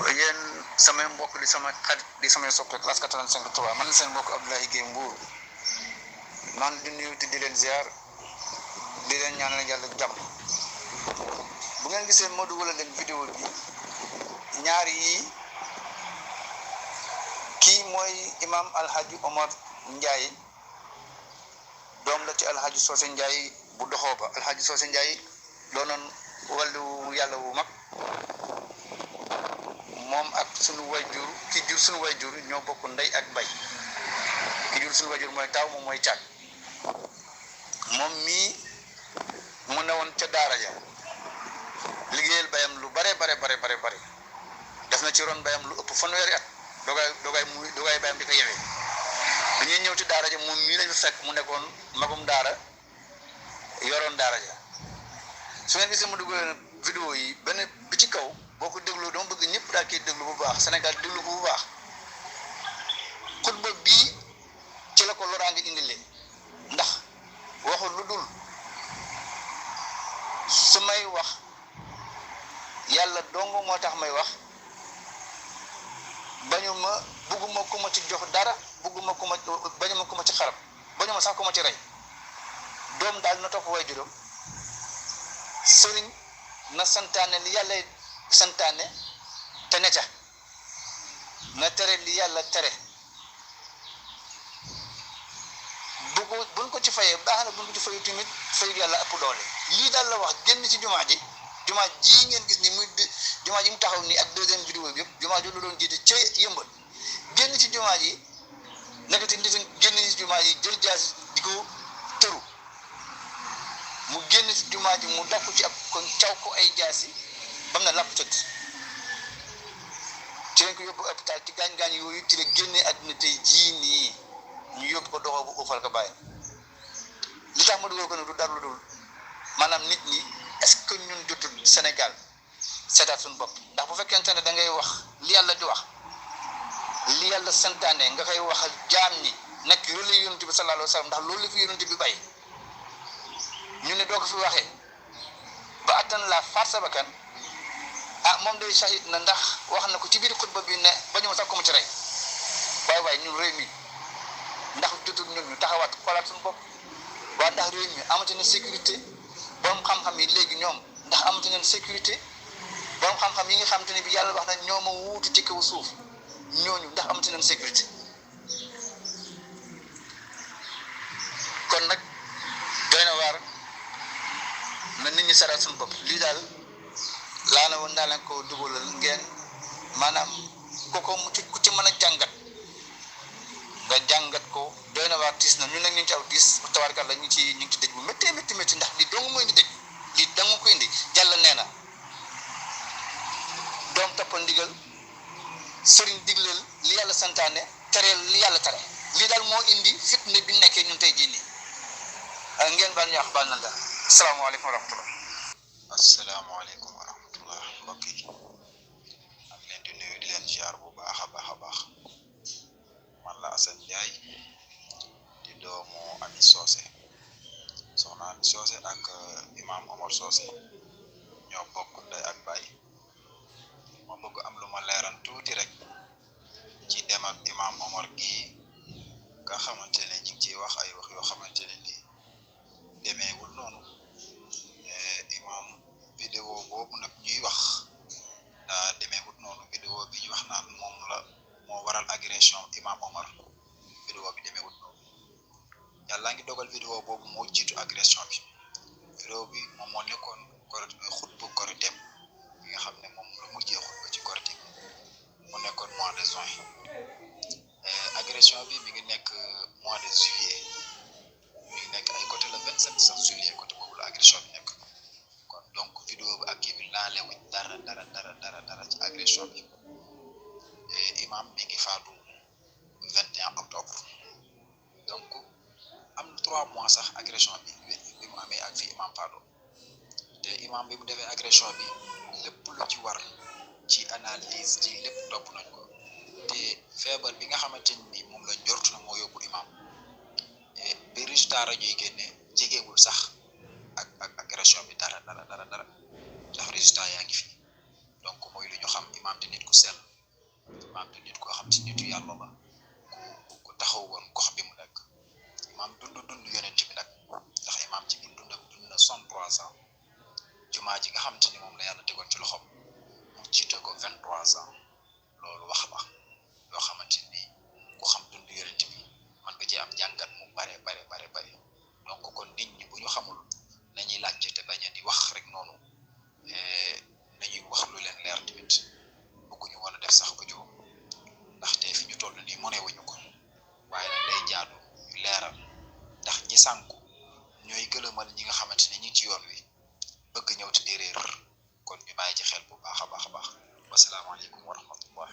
yéen samay mbokk di sama xarit di samay soppe classe 85 man la seen mbokk Abdoulaye Guèye Mbour man di nuyu di leen ziar di leen ñaanal yàlla jàmm. bu ngeen gisee ma dugal leen vidéo bi ñaar yi kii mooy imam Alhaji Omar Ndiaye doom la ci Alhaji Socé Ndiaye bu doxoo ba Alhaji Socé Ndiaye doonoon wàllu yàlla wu mag moom ak sunu wayjur ki jur sunu wayjur ñoo bokk ndey ak bay ki jur sunu wayjur mooy taaw moom mooy caat moom mii mu ne woon ca daara ja liggéeyal bayam lu bare def na ci ron bayam lu ëpp fanweeri at dogaay bayam di ko yewee dañuy ñëw ci daara ja moom mii lañu fekk mu nekkoon magum daara yoroon daara ja su ngeen gisee mu dugal vidéo yi benn bi ci kaw boo ko déglu dama bëgg ñëpp daal koy déglu bu baax Sénégal déglu ko bu baax xutba bii ci la ko loraange indilee ndax waxul lu dul su may wax yàlla dongo moo tax may wax bugguma ku ma ci jox dara bañuma ku ma ci xarab bañuma sax ku ma ci rey doom daal na topp way juróom sëriñ na santaane li yàlla santaane te ne ca na tere li yàlla tere buñ ko ci fayee baax na buñ ko ci fayu tamit fayu yàlla ëpp doole lii daal la wax génn ci jumaa ji ngeen gis ni muy jumaa ji mu taxaw nii ak deuxième vidéo bi yëpp jumaa ji lu doon jiite ca yëmbal génn ci jumaa ji nekkati nit génn ci jumaa ji jël jaas di ko tëru mu génn ci jumaa ji mu dakku ci ab kon caw ko ay jaasi bam na làpp tëdd ci lañ ko yóbbu hôpital ci gaañ-gaañ yooyu ci la génnee àdduna tey jii nii ñu yóbbu ko doxoo bu ufal ko bàyyi li tax ma dugal ko ne du dara lu dul maanaam nit ñi est-ce que ñun jotul Sénégal seetaat suñu bopp ndax bu fekkente ne da ngay wax li yàlla di wax li yàlla santaane nga koy waxal jaam ñi nekk relais yonent bi sallallahu alayhi wa sallam ndax loolu la fi yonent bi bay ñu ne doo ko fi waxee ba attan laa faat sa bakkan moom day shahid na ndax wax na ko ci biir xutba bi ne ba ñu ma sax ko mu ci rey waaye ñun réew mi ndax jotul ñun ñu taxawaat xoolaat suñu bopp waa ndax réew mi amati na sécurité borom xam-xam yi léegi ñoom ndax amati na sécurité borom xam-xam yi nga xamante ne bi yàlla wax na ñoom a wuutu ci kaw suuf ñooñu ndax amati na sécurité kon nag doy na waar na nit ñi saraat suñu bopp lii daal laa na woon daa leen ko dugalal ngeen maanaam koko mu ku ci mën a jàngat nga jàngat ko doy na waar tiis na ñun nag ñu ngi ci aw tiis tabaarkalla ñu ngi ci dëj bu métti ndax li dong mooy indi dëj li danga ko indi jàll nee na doom toppal ndigal sëriñ digleel li yàlla santaane tereel li yàlla tere lii daal moo indi fitna bi nekkee ñun tey jii nii ngeen baal ñu wax baal na la asalaamaaleykum wa rahmatullah. asalaamaaleykum wa rahmatullah mbokk yi am leen di nuyu di leen ziar bu baax a baax man la Assane Ndiaye di doomu Ami Socé soxna Ami Socé ak imam Omar Socé ñoo bokk ndey ak baay ma bëgg am lu ma leeran tuuti rek ci dem ak imam Omar gi nga xamante ne ñu ngi ciy wax ay wax yoo xamante ne nii demeewul noonu imam vidéo boobu nag ñuy wax daa demeewul noonu vidéo bi ñu wax naan moom la moo waral agression imam Omar vidéo bi demeewul noonu yàlla ngi dogal vidéo boobu moo jiitu agression bi vidéo bi moom moo nekkoon xutbu korité bi nga xam ne moom la mujjee xutba ci korité mu nekkoon mois de juin agression bi mi ngi nekk mois de juillet mi ngi nekk ay côté le 27 sax juillet côté boobu la agression bi nekk kon donc vidéo bi ak kii bi laalewuñ dara ci agression bi imam mi ngi faatu 21 octobre donc am na 3 mois sax agression bi mu amee ak fi imam faatu te imam bi mu defee agression bi lépp lu ci war ci analyse ci lépp topp nañ ko te feebar bi nga xamante ni moom la njort na moo yóbbu imam bi résultat rajo yi génne jegewul sax ak agression bi dara ndax résultat yaa ngi fi donc mooy lu ñu xam imam imaam di nit ku sell imaam di nit koo xam ci nitu yàlla la ku taxaw woon gox bi mu nekk imaam dund yonent bi nag ndax imaam ci biir dundam dund na 63 ans jumaa ji nga xam te ni moom la yàlla tegoon ci loxoom mu jiite ko 23 ans loolu wax la yoo xamante ni ku xam dund yonent bi man nga ci am jàngat mu bare donc kon nit ñi bu ñu xamul nañuy laajte te bañ a di wax rek noonu nañuy wax lu leen leer tamit bëgguñu woon a def sax audio ndaxte fi ñu toll nii mënewuñu ko waaye nag day jaadu ñu leeral ndax ñi sànku ñooy gëlëmal ñi nga xamante ni ñi ci yoon wi bëgg ñëw te di réer kon ñu bàyyi ci xel bu baax a baax wasalaamaaleykum wa rahmatullah